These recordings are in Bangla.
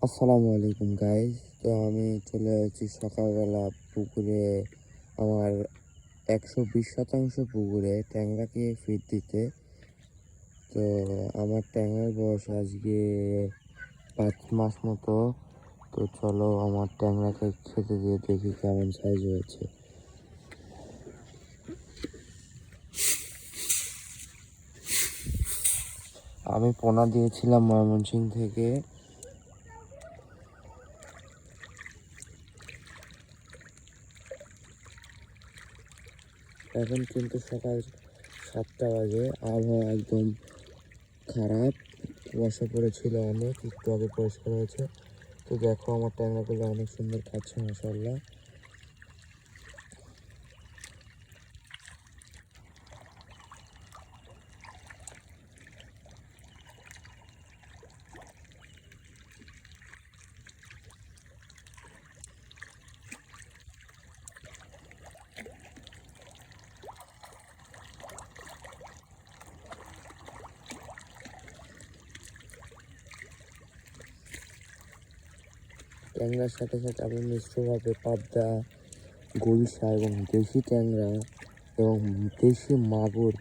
আসসালামু আলাইকুম গাইজ। তো আমি চলে এসেছি সকালবেলা পুকুরে, আমার 120% পুকুরে ট্যাংরাকে ফিড দিতে। তো আমার ট্যাংরার বয়স আজকে 5 মাস মতো। তো চলো আমার ট্যাংরাকে খেতে দিয়ে দেখি কেমন সাইজ হয়েছে। আমি পোনা দিয়েছিলাম ময়মনসিংহ থেকে। এখন কিন্তু সকাল 7টা বাজে, আবহাওয়া একদম খারাপ, কুয়াশা পড়েছিল অনেক, একটু আগে পরিষ্কার হয়েছে। তো দেখো আমার ট্যাংরাগুলো অনেক সুন্দর খাচ্ছে মাশাআল্লাহ। ট্যাংরার সাথে সাথে আমি মিশ্রভাবে পাবদা, গুলশা এবং দেশি ট্যাংরা এবং দেশি মাগুর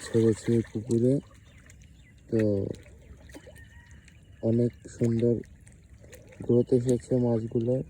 ছেড়েছি এই পুকুরে। তো অনেক সুন্দর গ্রোথ এসেছে মাছগুলোর।